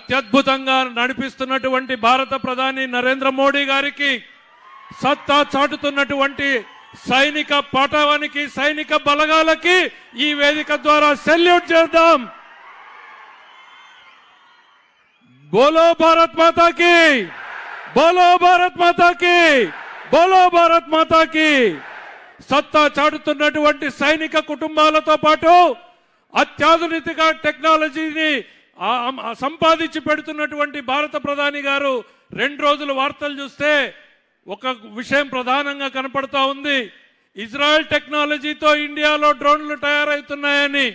అత్యద్భుతంగా నడిపిస్తున్నటువంటి భారత ప్రధాని నరేంద్ర మోడీ గారికి, సత్తా చాటుతున్నటువంటి సైనిక పటావానికి, సైనిక బలగాలకి ఈ వేదిక ద్వారా సెల్యూట్ చేద్దాం. బోలో భారత్ మాతా కీ, బోలో భారత్ మాతా కీ, బోలో భారత్ మాతా కీ. సత్తా చాటుతున్నటువంటి సైనిక కుటుంబాలతో పాటు అత్యాధునిక టెక్నాలజీని సంపాదించి పెడుతున్నటువంటి భారత ప్రధాని గారు 2 రోజుల వార్తలు చూస్తే ఒక విషయం ప్రధానంగా కనపడతా ఉంది. ఇజ్రాయెల్ టెక్నాలజీతో ఇండియాలో డ్రోన్లు తయారవుతున్నాయని.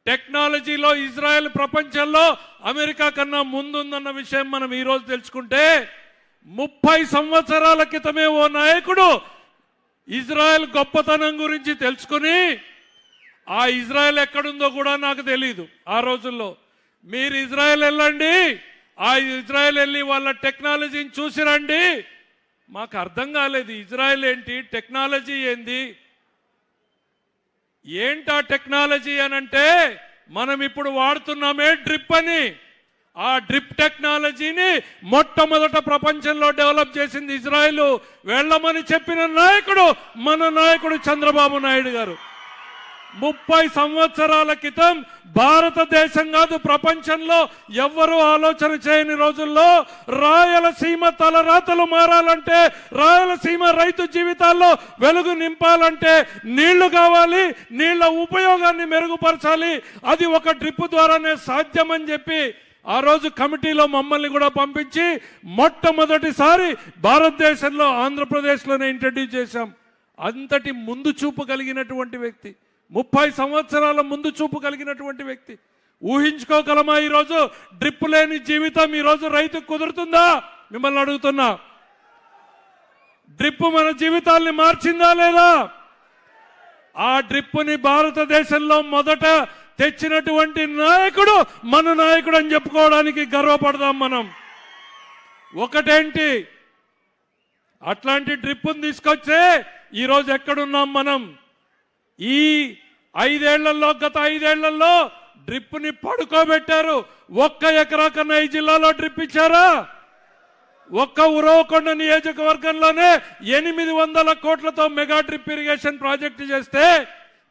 టెక్నాలజీలో ఇజ్రాయెల్ ప్రపంచంలో అమెరికా కన్నా ముందుందన్న విషయం మనం ఈరోజు తెలుసుకుంటే, 30 సంవత్సరాల క్రితమే ఓ నాయకుడు ఇజ్రాయెల్ గొప్పతనం గురించి తెలుసుకుని, ఆ ఇజ్రాయెల్ ఎక్కడుందో కూడా నాకు తెలియదు. ఆ రోజుల్లో మీరు ఇజ్రాయెల్ వెళ్ళండి, ఆ ఇజ్రాయెల్ వెళ్ళి వాళ్ళ టెక్నాలజీని చూసి రండి. మాకు అర్థం కాలేదు, ఇజ్రాయెల్ ఏంటి, టెక్నాలజీ ఏంది, ఏంటి ఆ టెక్నాలజీ అని అంటే, మనం ఇప్పుడు వాడుతున్నామే డ్రిప్ అని. ఆ డ్రిప్ టెక్నాలజీని మొట్టమొదట ప్రపంచంలో డెవలప్ చేసింది ఇజ్రాయెల్. వెళ్ళమని చెప్పిన నాయకుడు మన నాయకుడు చంద్రబాబు నాయుడు గారు. 30 సంవత్సరాల క్రితం భారతదేశం కాదు, ప్రపంచంలో ఎవ్వరూ ఆలోచన చేయని రోజుల్లో రాయలసీమ తలరాతలు మారాలంటే, రాయలసీమ రైతు జీవితాల్లో వెలుగు నింపాలంటే నీళ్లు కావాలి, నీళ్ల ఉపయోగాన్ని మెరుగుపరచాలి, అది ఒక డ్రిప్ ద్వారానే సాధ్యమని చెప్పి ఆ రోజు కమిటీలో మమ్మల్ని కూడా పంపించి మొట్టమొదటిసారి భారతదేశంలో ఆంధ్రప్రదేశ్లోనే ఇంట్రడ్యూస్ చేశాం. అంతటి ముందు చూపు కలిగినటువంటి వ్యక్తి, 30 సంవత్సరాల ముందు చూపు కలిగినటువంటి వ్యక్తి. ఊహించుకోగలమా ఈరోజు డ్రిప్ లేని జీవితం ఈరోజు రైతుకు కుదురుతుందా? మిమ్మల్ని అడుగుతున్నా. డ్రిప్ మన జీవితాల్ని మార్చిందా లేదా? ఆ డ్రిప్ని భారతదేశంలో మొదట తెచ్చినటువంటి నాయకుడు మన నాయకుడు అని చెప్పుకోవడానికి గర్వపడదాం మనం. ఒకటేంటి, అట్లాంటి డ్రిప్ని తీసుకొచ్చే ఈరోజు ఎక్కడున్నాం మనం? ఈ 5 ఏళ్లలో, గత 5 ఏళ్లలో డ్రిప్ని పడుకోబెట్టారు. 1 ఎకరా కన్నా ఈ జిల్లాలో డ్రిప్ ఇచ్చారా? ఒక్క ఉరవకొండ నియోజకవర్గంలోనే 800 కోట్లతో మెగా డ్రిప్ ఇరిగేషన్ ప్రాజెక్టు చేస్తే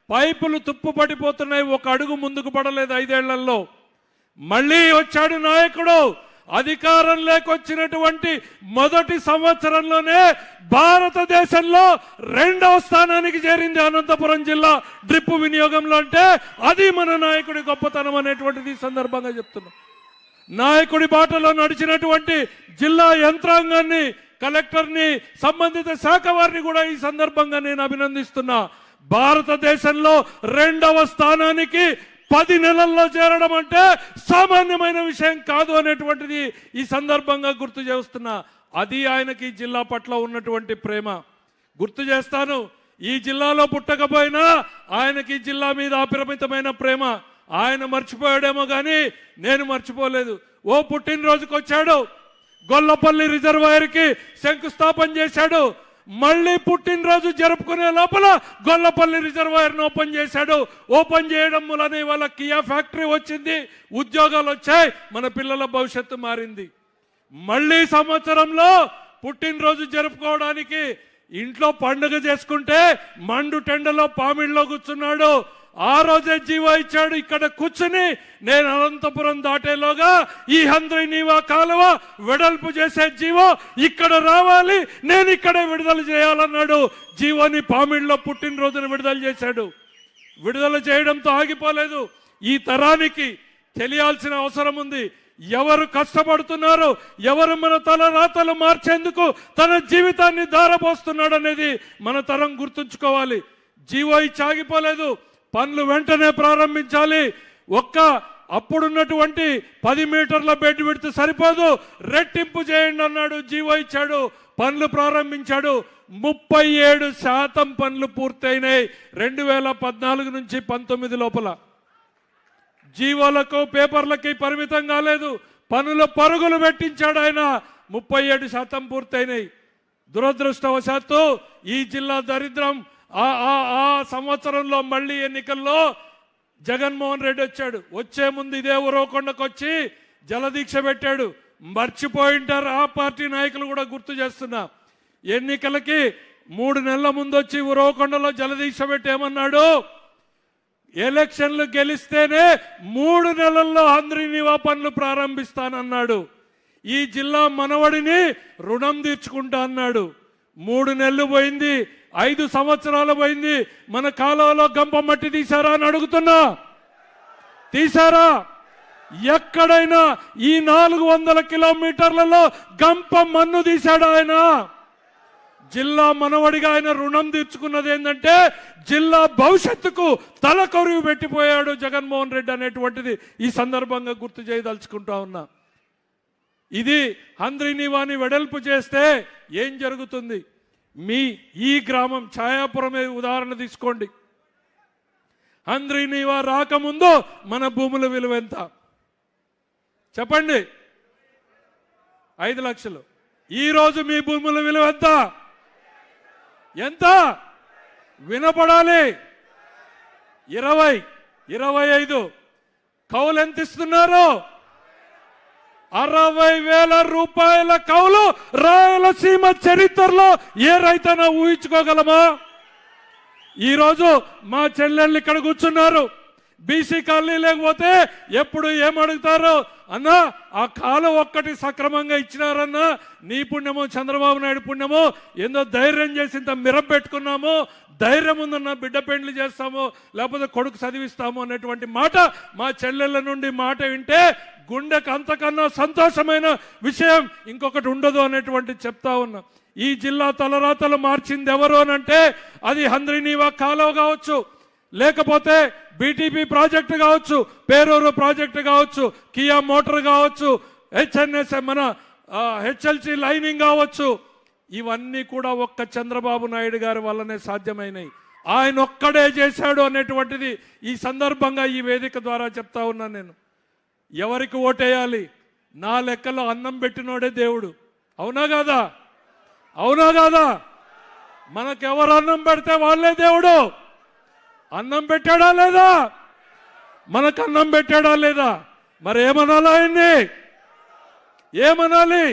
పైపులు తుప్పు పడిపోతున్నాయి. 1 అడుగు ముందుకు పడలేదు 5 ఏళ్లలో. మళ్ళీ వచ్చాడు నాయకుడు. అధికారం లేకొచ్చినటువంటి మొదటి సంవత్సరంలోనే భారతదేశంలో 2వ స్థానానికి చేరింది అనంతపురం జిల్లా డ్రిప్ వినియోగంలో. అంటే అది మన నాయకుడి గొప్పతనం అనేటువంటిది సందర్భంగా చెప్తున్నాం. నాయకుడి బాటలో నడిచినటువంటి జిల్లా యంత్రాంగాన్ని, కలెక్టర్ని, సంబంధిత శాఖ వారిని కూడా ఈ సందర్భంగా నేను అభినందిస్తున్నా. భారతదేశంలో 2వ స్థానానికి 10 నెలల్లో చేరడం అంటే సామాన్యమైన విషయం కాదు అనేటువంటిది ఈ సందర్భంగా గుర్తు చేస్తున్నా. అది ఆయనకి జిల్లా పట్ల ఉన్నటువంటి ప్రేమ. గుర్తు చేస్తాను, ఈ జిల్లాలో పుట్టకపోయినా ఆయనకి జిల్లా మీద అపరిమితమైన ప్రేమ. ఆయన మర్చిపోయాడేమో కానీ నేను మర్చిపోలేదు. ఓ పుట్టినరోజుకి వచ్చాడు, గొల్లపల్లి రిజర్వాయర్కి శంకుస్థాపన చేశాడు. మళ్ళీ పుట్టినరోజు జరుపుకునే లోపల గొల్లపల్లి రిజర్వాయర్ను ఓపెన్ చేశాడు. ఓపెన్ చేయడం వలన ఇవాళ కియా ఫ్యాక్టరీ వచ్చింది, ఉద్యోగాలు వచ్చాయి, మన పిల్లల భవిష్యత్తు మారింది. మళ్ళీ సంవత్సరంలో పుట్టినరోజు జరుపుకోవడానికి ఇంట్లో పండుగ చేసుకుంటే మండు టెండలో పామిడిలో కూర్చున్నాడు. ఆ రోజే జీవో ఇచ్చాడు. ఇక్కడ కూర్చుని నేను అనంతపురం దాటేలోగా ఈ హంద్రీనీవా కాలువ వెడల్పు చేసే జీవో ఇక్కడ రావాలి, నేను ఇక్కడే విడుదల చేయాలన్నాడు. జీవోని పామిడిలో పుట్టినరోజున విడుదల చేశాడు. విడుదల చేయడంతో ఆగిపోలేదు. ఈ తరానికి తెలియాల్సిన అవసరం ఉంది. ఎవరు కష్టపడుతున్నారు, ఎవరు మన తల రాతలు మార్చేందుకు తన జీవితాన్ని ధారపోస్తున్నాడు అనేది మన తరం గుర్తుంచుకోవాలి. జీవో ఇచ్చి ఆగిపోలేదు, పనులు వెంటనే ప్రారంభించాలి. అప్పుడున్నటువంటి 10 మీటర్ల బెడ్ విడ్త్ సరిపోదు, రెట్టింపు చేయండి అన్నాడు. జీవో ఇచ్చాడు, పనులు ప్రారంభించాడు. 37% పనులు పూర్తయినాయి 2014 నుంచి 19 లోపల. జీవోలకు పేపర్లకి పరిమితం కాలేదు, పనుల పరుగులు పెట్టించాడు ఆయన. 37% పూర్తయినాయి. దురదృష్టవశాత్తు ఈ జిల్లా దరిద్రం. ఆ సంవత్సరంలో మళ్ళీ ఎన్నికల్లో జగన్మోహన్ రెడ్డి వచ్చాడు. వచ్చే ముందు ఇదే ఉరవకొండకు వచ్చి జలదీక్ష పెట్టాడు. మర్చిపోయింటారు ఆ పార్టీ నాయకులు కూడా గుర్తు చేస్తున్నా. ఎన్నికలకి 3 నెలల ముందు వచ్చి ఉరవకొండలో జలదీక్ష పెట్టి ఏమన్నాడు, ఎలక్షన్లు గెలిస్తేనే 3 నెలల్లో హంద్రీనీవా పనులు ప్రారంభిస్తానన్నాడు. ఈ జిల్లా మనవడిని రుణం తీర్చుకుంటా అన్నాడు. 3 నెలలు పోయింది, 5 సంవత్సరాలు పోయింది. మన కాలువలో గంప మట్టి తీశారా అని అడుగుతున్నా, తీశారా? ఎక్కడైనా ఈ 400 కిలోమీటర్లలో గంప మన్ను తీశాడు ఆయన? జిల్లా మనవడిగా ఆయన రుణం తీర్చుకున్నది ఏంటంటే జిల్లా భవిష్యత్తుకు తలకొరివి పెట్టిపోయాడు జగన్మోహన్ రెడ్డి అనేటువంటిది ఈ సందర్భంగా గుర్తు చేయదలుచుకుంటా ఉన్నా. ఇది హంద్రీనీవాని వెడల్పు చేస్తే ఏం జరుగుతుంది? మీ ఈ గ్రామం ఛాయాపురమే ఉదాహరణ తీసుకోండి. హంద్రీనీవా రాకముందు మన భూముల విలువ ఎంత చెప్పండి? 5 లక్షలు. ఈరోజు మీ భూముల విలువ ఎంత? ఎంత వినపడాలి? 20, 25. కౌలు ఎంత ఇస్తున్నారు? 60,000 రూపాయల కౌలు రాయలసీమ చరిత్రలో ఏ రైతైనా ఊహించుకోగలమా? ఈరోజు మా చెల్లెళ్ళు ఇక్కడ కూర్చున్నారు. బీసీ కాలనీ లేకపోతే ఎప్పుడు ఏమడుగుతారు? అన్నా ఆ కాలం ఒక్కటి సక్రమంగా ఇచ్చినారన్నా, నీ పుణ్యమో చంద్రబాబు నాయుడు పుణ్యమో, ఏందో ధైర్యం చేసి ఇంత మిరప పెట్టుకున్నాము, ధైర్యం ఉందన్న బిడ్డ పెండ్లు చేస్తాము, లేకపోతే కొడుకు చదివిస్తాము అనేటువంటి మాట మా చెల్లెళ్ళ నుండి మాట వింటే గుండెకు అంతకన్నా సంతోషమైన విషయం ఇంకొకటి ఉండదు అనేటువంటి చెప్తా ఉన్నా. ఈ జిల్లా తలరాతలు మార్చింది ఎవరు అనంటే అది హంద్రీనీవా కాలువ కావచ్చు, లేకపోతే బీటీపీ ప్రాజెక్టు కావచ్చు, పేరూరు ప్రాజెక్టు కావచ్చు, కియా మోటార్ కావచ్చు, హెచ్ఎన్ఎస్ మన హెచ్ఎల్సి లైనింగ్ కావచ్చు. ఇవన్నీ కూడా ఒక్క చంద్రబాబు నాయుడు గారి వల్లనే సాధ్యమైనవి. ఆయన ఒక్కడే చేశాడు అనేటువంటిది ఈ సందర్భంగా ఈ వేదిక ద్వారా చెప్తా ఉన్నాను. నేను ఎవరికి ఓటేయాలి? నా లెక్కలో అన్నం పెట్టినోడే దేవుడు. అవునా కాదా? అవునా కాదా? మనకెవరు అన్నం పెడితే వాళ్ళే దేవుడు. అన్నం పెట్టాడా లేదా? మనకు అన్నం పెట్టాడా లేదా? మరి ఏమనాలి ఆయన్ని? ఏమనాలి?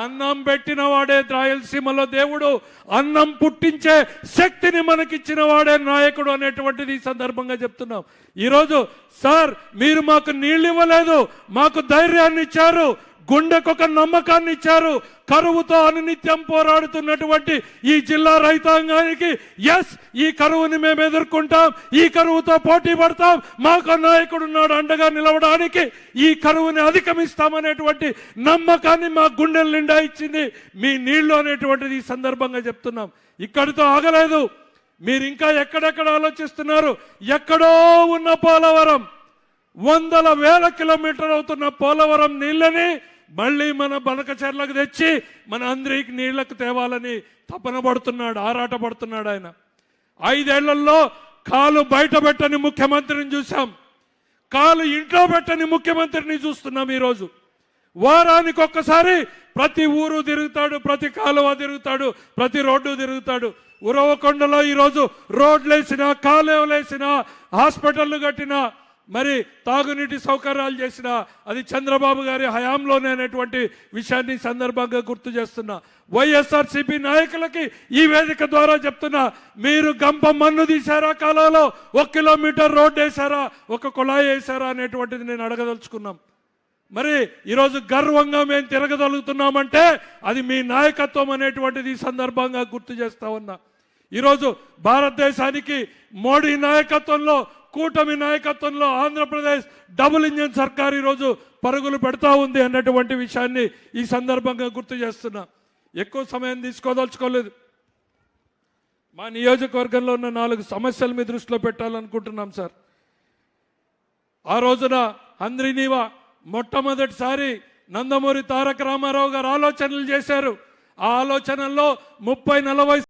అన్నం పెట్టిన వాడే రాయలసీమలో దేవుడు, అన్నం పుట్టించే శక్తిని మనకిచ్చిన వాడే నాయకుడు అనేటువంటిది ఈ సందర్భంగా చెప్తున్నాం. ఈరోజు సార్ మీరు మాకు నీళ్ళు ఇవ్వలేదు, మాకు ధైర్యాన్ని ఇచ్చారు, గుండెకొక నమ్మకాన్ని ఇచ్చారు. కరువుతో అనునిత్యం పోరాడుతున్నటువంటి ఈ జిల్లా రైతాంగానికి ఎస్, ఈ కరువుని మేము ఎదుర్కొంటాం, ఈ కరువుతో పోటీ పడతాం, మాకు నాయకుడు ఉన్నాడు అండగా నిలవడానికి, ఈ కరువుని అధిగమిస్తామనేటువంటి నమ్మకాన్ని మా గుండెల నిండా ఇచ్చింది మీ నీళ్లు అనేటువంటిది ఈ సందర్భంగా చెప్తున్నాం. ఇక్కడితో ఆగలేదు, మీరు ఇంకా ఎక్కడెక్కడ ఆలోచిస్తున్నారు? ఎక్కడో ఉన్న పోలవరం, 100,000 కిలోమీటర్లు అవుతున్న పోలవరం నీళ్ళని మళ్ళీ మన బనకచెర్లకు తెచ్చి మన అందరికి నీళ్లకు తేవాలని తపన పడుతున్నాడు, ఆరాట పడుతున్నాడు ఆయన. 5 ఏళ్లలో కాలు బయట పెట్టని ముఖ్యమంత్రిని చూసాం, కాలు ఇంట్లో పెట్టని ముఖ్యమంత్రిని చూస్తున్నాం. ఈరోజు వారానికి ఒక్కసారి ప్రతి ఊరు తిరుగుతాడు, ప్రతి కాలువ తిరుగుతాడు, ప్రతి రోడ్డు తిరుగుతాడు. ఉరవకొండలో ఈరోజు రోడ్లేసినా, కాలువలేసినా, హాస్పిటళ్లు కట్టినా, మరి తాగునీటి సౌకర్యాలు చేసిన అది చంద్రబాబు గారి హయాంలోనే అనేటువంటి విషయాన్ని సందర్భంగా గుర్తు చేస్తున్నా. వైఎస్ఆర్సీపీ నాయకులకి ఈ వేదిక ద్వారా చెప్తున్నా, మీరు గంప మన్ను తీశారా? కాలంలో 1 కిలోమీటర్ రోడ్డు వేశారా? ఒక కుళాయి వేశారా అనేటువంటిది నేను అడగదలుచుకున్నాం. మరి ఈరోజు గర్వంగా మేము తిరగగలుగుతున్నామంటే అది మీ నాయకత్వం అనేటువంటిది ఈ సందర్భంగా గుర్తు చేస్తా ఉన్నా. ఈరోజు భారతదేశానికి మోడీ నాయకత్వంలో, కూటమి నాయకత్వంలో ఆంధ్రప్రదేశ్ డబుల్ ఇంజిన్ సర్కార్ ఈరోజు పరుగులు పెడతా ఉంది అన్నటువంటి విషయాన్ని ఈ సందర్భంగా గుర్తు చేస్తున్నా. ఎక్కువ సమయం తీసుకోదలుచుకోలేదు. మా నియోజకవర్గంలో ఉన్న 4 సమస్యలు మీ దృష్టిలో పెట్టాలనుకుంటున్నాం సార్. ఆ రోజున హంద్రీనీవా మొట్టమొదటిసారి నందమూరి తారక రామారావు గారు ఆలోచనలు చేశారు. ఆ ఆలోచనల్లో 30-40